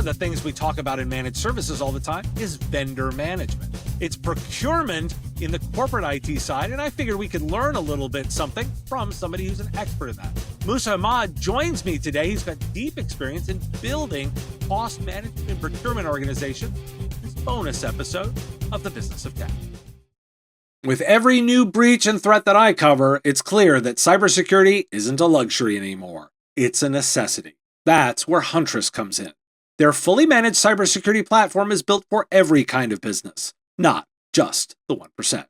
the things we talk about in managed services all the time is vendor management. It's procurement in the corporate IT side, and I figured we could learn a little bit something from somebody who's an expert in that. Mousa Hamad joins me today. He's got deep experience in building cost management and procurement organizations. This bonus episode of The Business of Tech. With every new breach and threat that I cover, it's clear that cybersecurity isn't a luxury anymore. It's a necessity. That's where Huntress comes in. Their fully managed cybersecurity platform is built for every kind of business, not just the 1%.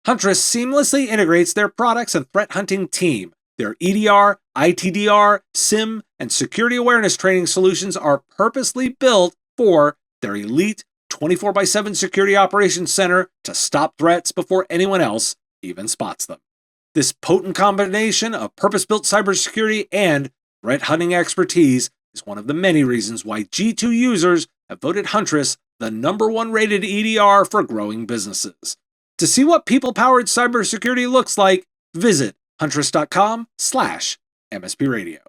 Huntress seamlessly integrates their products and threat hunting team. Their EDR, ITDR, SIM, and security awareness training solutions are purposely built for their elite 24/7 security operations center to stop threats before anyone else even spots them. This potent combination of purpose-built cybersecurity and threat hunting expertise is one of the many reasons why G2 users have voted Huntress the #1 rated EDR for growing businesses. To see what people-powered cybersecurity looks like, visit huntress.com/MSP Radio.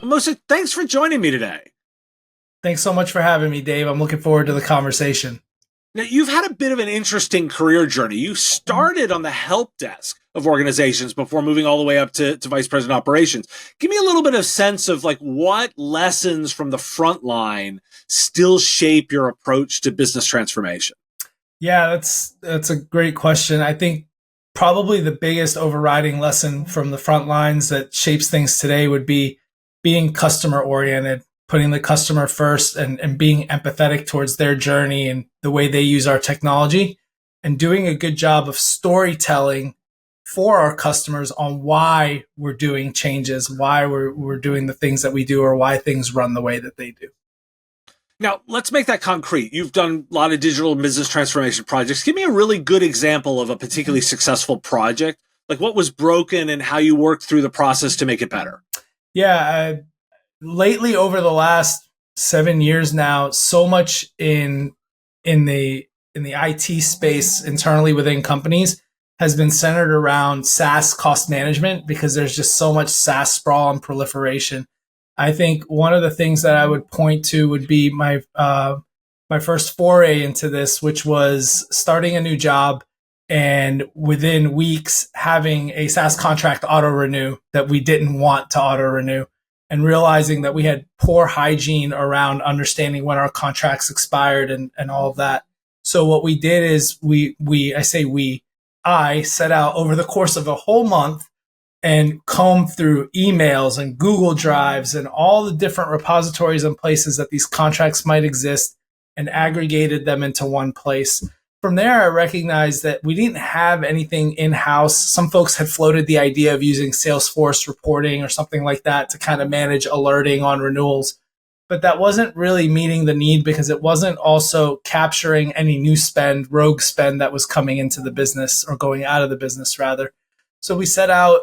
Mousa, thanks for joining me today. Thanks so much for having me, Dave. I'm looking forward to the conversation. Now, you've had a bit of an interesting career journey. You started on the help desk of organizations before moving all the way up to vice president operations. Give me a little bit of sense of what lessons from the front line still shape your approach to business transformation. Yeah, that's a great question. I think probably the biggest overriding lesson from the front lines that shapes things today would be being customer oriented, putting the customer first and being empathetic towards their journey and the way they use our technology, and doing a good job of storytelling for our customers on why we're doing changes, why we're doing the things that we do, or why things run the way that they do. Now, let's make that concrete. You've done a lot of digital business transformation projects. Give me a really good example of a particularly successful project, like what was broken and how you worked through the process to make it better. Yeah, lately, over the last 7 years now, so much in the IT space internally within companies has been centered around SaaS cost management, because there's just so much SaaS sprawl and proliferation. I think one of the things that I would point to would be my first foray into this, which was starting a new job and within weeks having a SaaS contract auto renew that we didn't want to auto renew, and realizing that we had poor hygiene around understanding when our contracts expired and all of that. So what we did is I set out over the course of a whole month and combed through emails and Google Drives and all the different repositories and places that these contracts might exist, and aggregated them into one place. From there, I recognized that we didn't have anything in-house. Some folks had floated the idea of using Salesforce reporting or something like that to kind of manage alerting on renewals. But that wasn't really meeting the need, because it wasn't also capturing any new spend, rogue spend that was coming into the business, or going out of the business rather. So we set out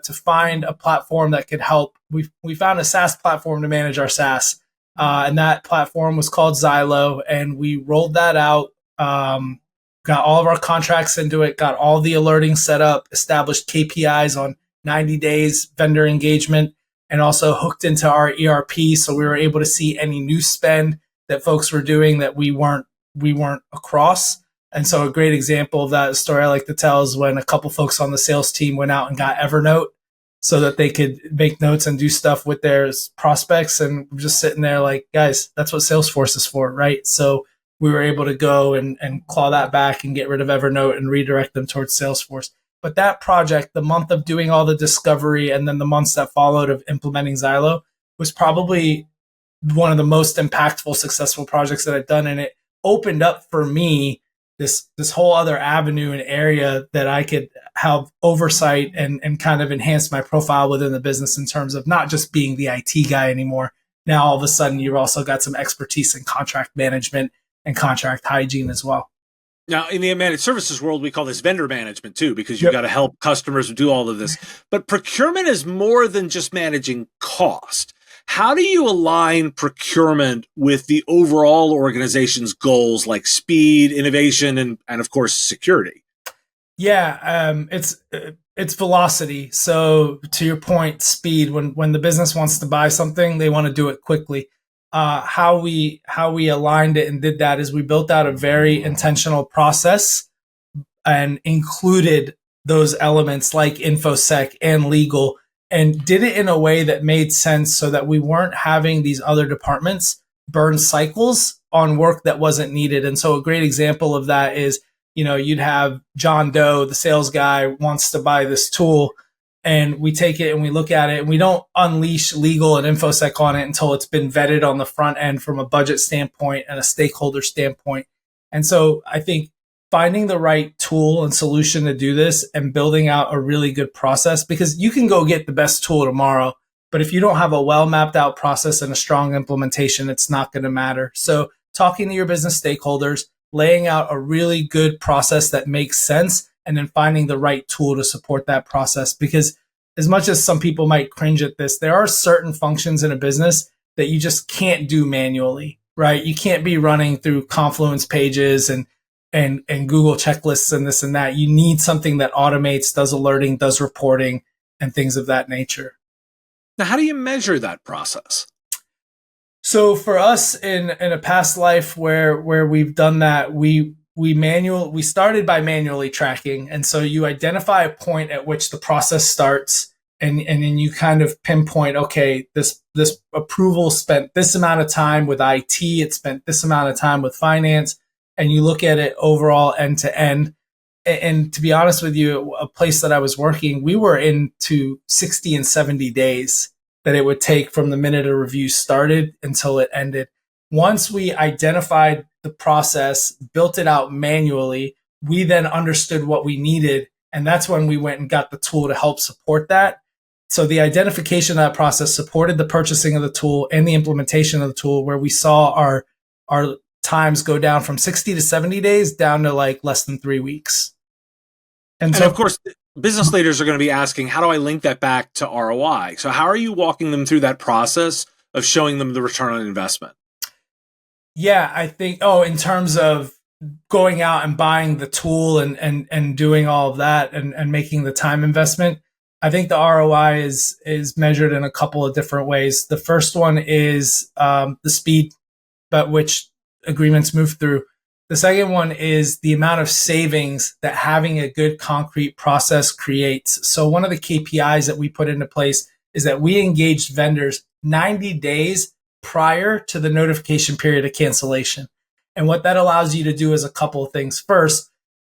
to find a platform that could help. We found a SaaS platform to manage our SaaS. And that platform was called Zylo. And we rolled that out. Got all of our contracts into it, got all the alerting set up, established KPIs on 90 days vendor engagement, and also hooked into our ERP. So we were able to see any new spend that folks were doing that we weren't across. And so a great example of that story I like to tell is when a couple folks on the sales team went out and got Evernote so that they could make notes and do stuff with their prospects. And we're just sitting there like, guys, that's what Salesforce is for, right? So we were able to go and claw that back and get rid of Evernote and redirect them towards Salesforce. But that project, the month of doing all the discovery and then the months that followed of implementing Zylo, was probably one of the most impactful, successful projects that I've done. And it opened up for me this whole other avenue and area that I could have oversight and kind of enhance my profile within the business, in terms of not just being the IT guy anymore. Now, all of a sudden, you've also got some expertise in contract management and contract hygiene as well. Now, in the managed services world, we call this vendor management too, because you've got to help customers do all of this. But procurement is more than just managing cost. How do you align procurement with the overall organization's goals like speed, innovation, and of course, security? Yeah, it's It's velocity. So to your point, speed. When the business wants to buy something, they want to do it quickly. How we aligned it and did that is we built out a very intentional process and included those elements like InfoSec and legal, and did it in a way that made sense so that we weren't having these other departments burn cycles on work that wasn't needed. And so a great example of that is, you'd have John Doe, the sales guy, wants to buy this tool, and we take it and we look at it, and we don't unleash legal and InfoSec on it until it's been vetted on the front end from a budget standpoint and a stakeholder standpoint. And so I think finding the right tool and solution to do this and building out a really good process, because you can go get the best tool tomorrow, but if you don't have a well mapped out process and a strong implementation, it's not going to matter. So talking to your business stakeholders, laying out a really good process that makes sense, and then finding the right tool to support that process. Because as much as some people might cringe at this, there are certain functions in a business that you just can't do manually, right? You can't be running through Confluence pages and Google checklists and this and that. You need something that automates, does alerting, does reporting, and things of that nature. Now, how do you measure that process? So for us in a past life where we've done that, we started by manually tracking. And so you identify a point at which the process starts, and then you kind of pinpoint, okay, this approval spent this amount of time with IT, it spent this amount of time with finance, and you look at it overall end to end. And to be honest with you, a place that I was working, we were into 60 and 70 days that it would take from the minute a review started until it ended. Once we identified the process, built it out manually, we then understood what we needed. And that's when we went and got the tool to help support that. So the identification of that process supported the purchasing of the tool and the implementation of the tool, where we saw our times go down from 60 to 70 days down to like less than 3 weeks. And so, of course, business leaders are going to be asking, how do I link that back to ROI? So how are you walking them through that process of showing them the return on investment? Yeah, I think, in terms of going out and buying the tool and doing all of that and making the time investment, I think the ROI is measured in a couple of different ways. The first one is the speed at which agreements move through. The second one is the amount of savings that having a good concrete process creates. So one of the KPIs that we put into place is that we engaged vendors 90 days prior to the notification period of cancellation. And what that allows you to do is a couple of things. First,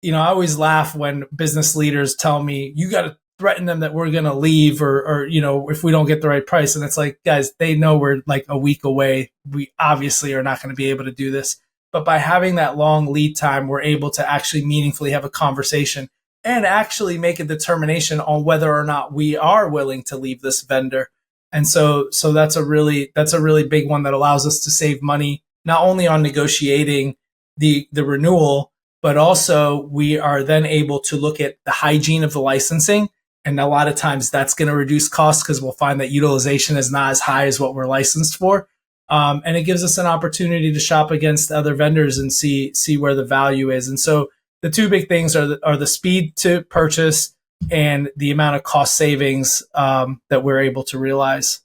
I always laugh when business leaders tell me, you got to threaten them that we're going to leave or if we don't get the right price. And it's like, guys, they know we're like a week away. We obviously are not going to be able to do this. But by having that long lead time, we're able to actually meaningfully have a conversation and actually make a determination on whether or not we are willing to leave this vendor. And so that's a really big one that allows us to save money, not only on negotiating the renewal, but also we are then able to look at the hygiene of the licensing. And a lot of times that's going to reduce costs because we'll find that utilization is not as high as what we're licensed for. And it gives us an opportunity to shop against other vendors and see where the value is. And so the two big things are the speed to purchase and the amount of cost savings that we're able to realize.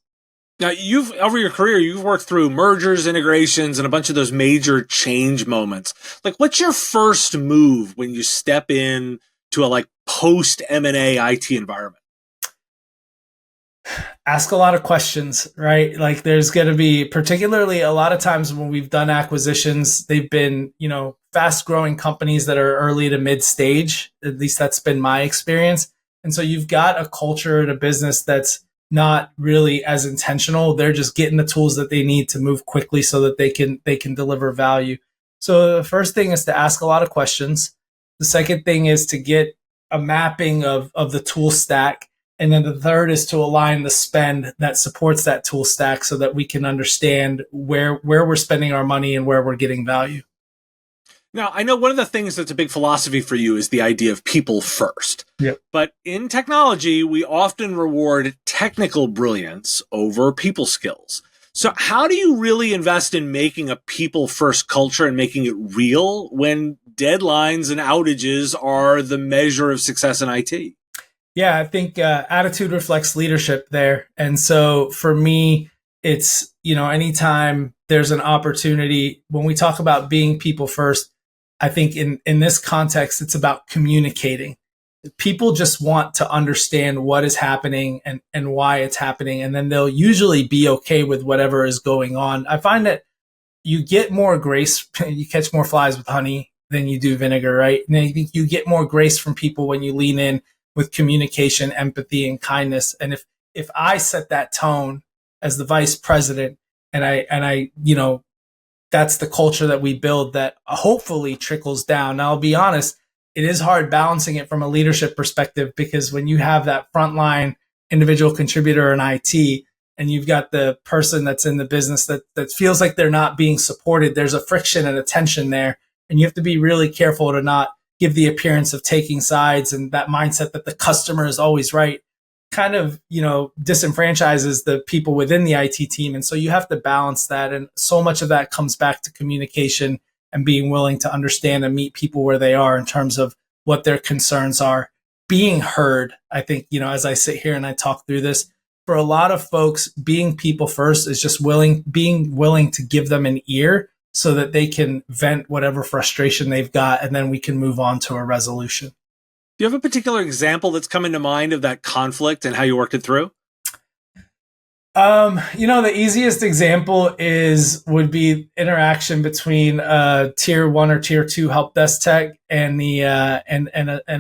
Now, over your career, you've worked through mergers, integrations, and a bunch of those major change moments. Like, what's your first move when you step in to a post M&A IT environment? Ask a lot of questions, right? Like there's going to be, particularly a lot of times when we've done acquisitions, they've been, fast growing companies that are early to mid stage. At least that's been my experience. And so you've got a culture in a business that's not really as intentional. They're just getting the tools that they need to move quickly so that they can deliver value. So the first thing is to ask a lot of questions. The second thing is to get a mapping of the tool stack. And then the third is to align the spend that supports that tool stack so that we can understand where we're spending our money and where we're getting value. Now, I know one of the things that's a big philosophy for you is the idea of people first. Yep. But in technology, we often reward technical brilliance over people skills. So how do you really invest in making a people first culture and making it real when deadlines and outages are the measure of success in IT? Yeah, I think attitude reflects leadership there. And so for me, it's, anytime there's an opportunity, when we talk about being people first, I think in this context, it's about communicating. People just want to understand what is happening and why it's happening. And then they'll usually be okay with whatever is going on. I find that you get more grace, you catch more flies with honey than you do vinegar, right? And I think you get more grace from people when you lean in with communication, empathy, and kindness. And if I set that tone as the vice president, and I, that's the culture that we build that hopefully trickles down. Now, I'll be honest, it is hard balancing it from a leadership perspective, because when you have that frontline individual contributor in IT, and you've got the person that's in the business that feels like they're not being supported, there's a friction and a tension there. And you have to be really careful to not give the appearance of taking sides, and that mindset that the customer is always right kind of, disenfranchises the people within the IT team. And so you have to balance that. And so much of that comes back to communication and being willing to understand and meet people where they are in terms of what their concerns are. Being heard, I think, as I sit here and I talk through this, for a lot of folks, being people first is just being willing to give them an ear so that they can vent whatever frustration they've got, and then we can move on to a resolution. Do you have a particular example that's coming to mind of that conflict and how you worked it through? The easiest example would be interaction between tier 1 or tier 2 help desk tech and the and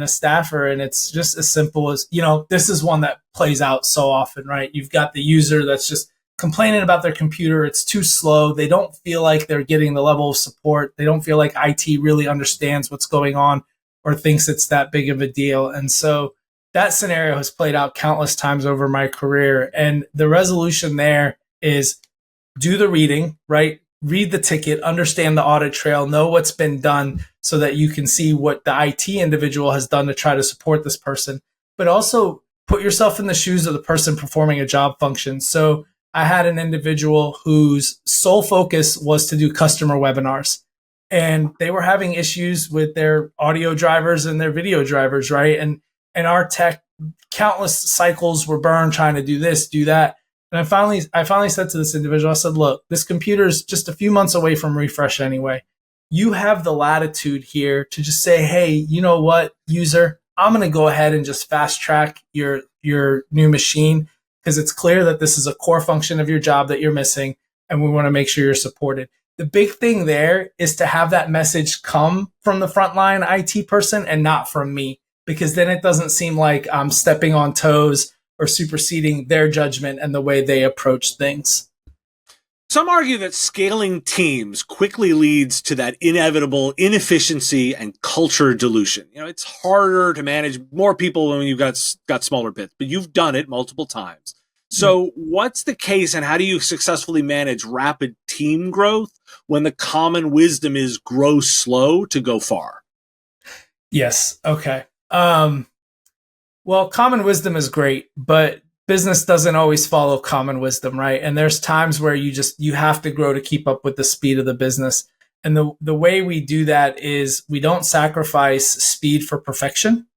a staffer, and it's just as simple as, this is one that plays out so often, right? You've got the user that's just complaining about their computer. It's too slow. They don't feel like they're getting the level of support. They don't feel like IT really understands what's going on or thinks it's that big of a deal. And so that scenario has played out countless times over my career. And the resolution there is do the reading, right? Read the ticket, understand the audit trail, know what's been done so that you can see what the IT individual has done to try to support this person, but also put yourself in the shoes of the person performing a job function. So I had an individual whose sole focus was to do customer webinars, and they were having issues with their audio drivers and their video drivers, right? And our tech, countless cycles were burned trying to do this, do that. And I finally said to this individual, I said, look, this computer is just a few months away from refresh anyway. You have the latitude here to just say, hey, you know what, user, I'm going to go ahead and just fast track your new machine, because it's clear that this is a core function of your job that you're missing, and we want to make sure you're supported. The big thing there is to have that message come from the frontline IT person and not from me, because then it doesn't seem like I'm stepping on toes or superseding their judgment and the way they approach things. Some argue that scaling teams quickly leads to that inevitable inefficiency and culture dilution. It's harder to manage more people when you've got smaller bits, but you've done it multiple times. So what's the case, and how do you successfully manage rapid team growth when the common wisdom is grow slow to go far? Yes. Okay. Well, common wisdom is great, but business doesn't always follow common wisdom, right? And there's times where you have to grow to keep up with the speed of the business. And the way we do that is we don't sacrifice speed for perfection.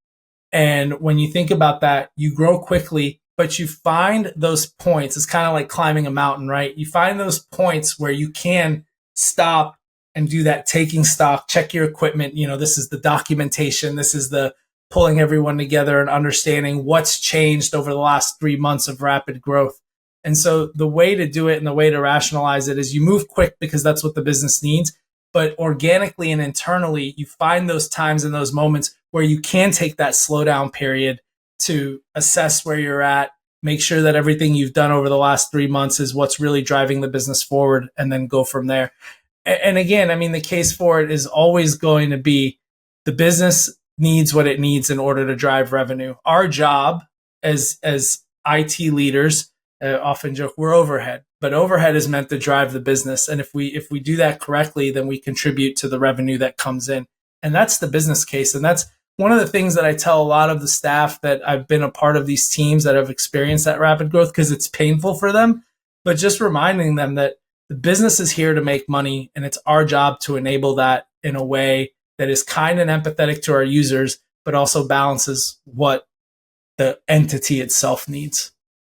And when you think about that, you grow quickly, but you find those points. It's kind of like climbing a mountain, right? You find those points where you can stop and do that taking stock, check your equipment. This is the documentation. This is the pulling everyone together and understanding what's changed over the last 3 months of rapid growth. And so the way to do it and the way to rationalize it is you move quick because that's what the business needs. But organically and internally, you find those times and those moments where you can take that slowdown period to assess where you're at, make sure that everything you've done over the last 3 months is what's really driving the business forward, and then go from there. And again, the case for it is always going to be the business needs what it needs in order to drive revenue. Our job as IT leaders, often joke we're overhead, but overhead is meant to drive the business. And if we do that correctly, then we contribute to the revenue that comes in. And that's the business case. And that's one of the things that I tell a lot of the staff that I've been a part of these teams that have experienced that rapid growth, because it's painful for them, but just reminding them that the business is here to make money, and it's our job to enable that in a way that is kind and empathetic to our users, but also balances what the entity itself needs.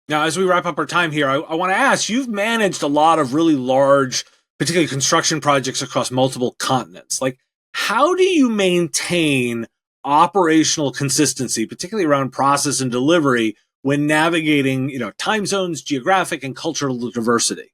Now, as we wrap up our time here, I want to ask, you've managed a lot of really large, particularly construction projects across multiple continents. Like, how do you maintain operational consistency, particularly around process and delivery, when navigating, time zones, geographic and cultural diversity?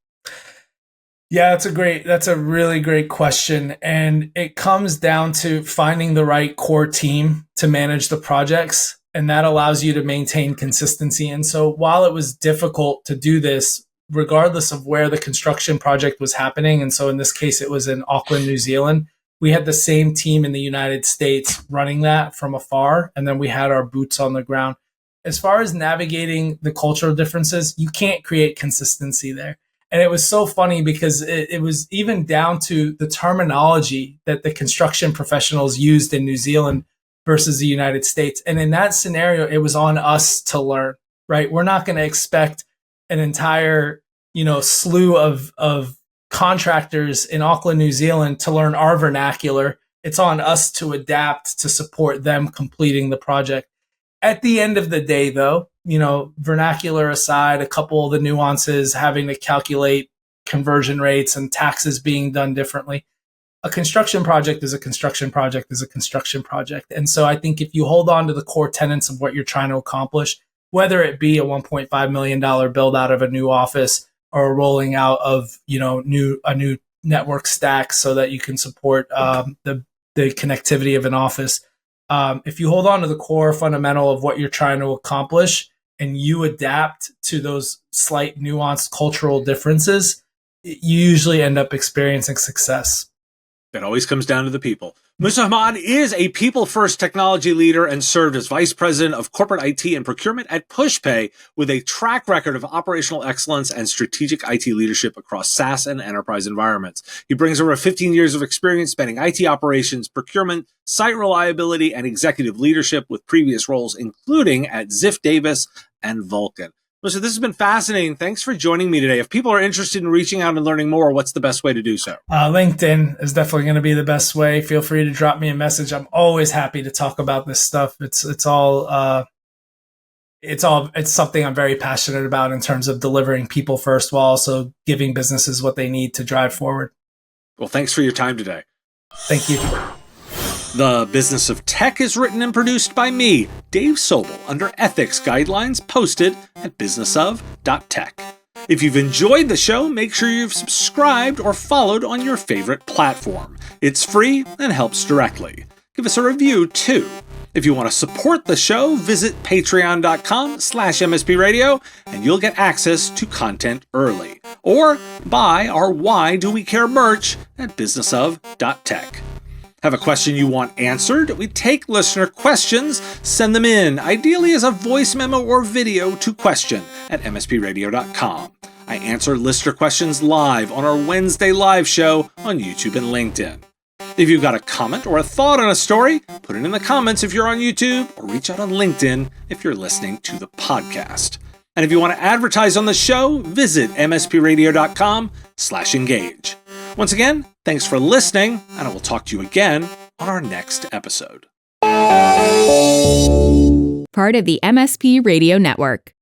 Yeah, that's a really great question. And it comes down to finding the right core team to manage the projects. And that allows you to maintain consistency. And so while it was difficult to do this, regardless of where the construction project was happening, and so in this case, it was in Auckland, New Zealand, we had the same team in the United States running that from afar. And then we had our boots on the ground. As far as navigating the cultural differences, you can't create consistency there. And it was so funny because it was even down to the terminology that the construction professionals used in New Zealand versus the United States. And in that scenario, it was on us to learn, right? We're not going to expect an entire, slew of contractors in Auckland, New Zealand to learn our vernacular. It's on us to adapt to support them completing the project. At the end of the day, though, vernacular aside, a couple of the nuances, having to calculate conversion rates and taxes being done differently. A construction project is a construction project is a construction project. And so I think if you hold on to the core tenets of what you're trying to accomplish, whether it be a $1.5 million build out of a new office or a rolling out of, a new network stack so that you can support the connectivity of an office. If you hold on to the core fundamental of what you're trying to accomplish and you adapt to those slight nuanced cultural differences, you usually end up experiencing success. It always comes down to the people. Mousa Hamad is a people-first technology leader and served as vice president of corporate IT and procurement at PushPay with a track record of operational excellence and strategic IT leadership across SaaS and enterprise environments. He brings over 15 years of experience spanning IT operations, procurement, site reliability, and executive leadership with previous roles, including at Ziff Davis and Vulcan. Mousa, this has been fascinating. Thanks for joining me today. If people are interested in reaching out and learning more, what's the best way to do so? LinkedIn is definitely going to be the best way. Feel free to drop me a message. I'm always happy to talk about this stuff. It's something I'm very passionate about in terms of delivering people first while also giving businesses what they need to drive forward. Well, thanks for your time today. Thank you. The Business of Tech is written and produced by me, Dave Sobel, under ethics guidelines posted at businessof.tech. If you've enjoyed the show, make sure you've subscribed or followed on your favorite platform. It's free and helps directly. Give us a review, too. If you want to support the show, visit patreon.com/MSPRadio and you'll get access to content early. Or buy our Why Do We Care merch at businessof.tech. Have a question you want answered? We take listener questions, send them in, ideally as a voice memo or video to question@mspradio.com. I answer listener questions live on our Wednesday live show on YouTube and LinkedIn. If you've got a comment or a thought on a story, put it in the comments if you're on YouTube, or reach out on LinkedIn if you're listening to the podcast. And if you want to advertise on the show, visit mspradio.com/engage. Once again, thanks for listening, and I will talk to you again on our next episode. Part of the MSP Radio Network.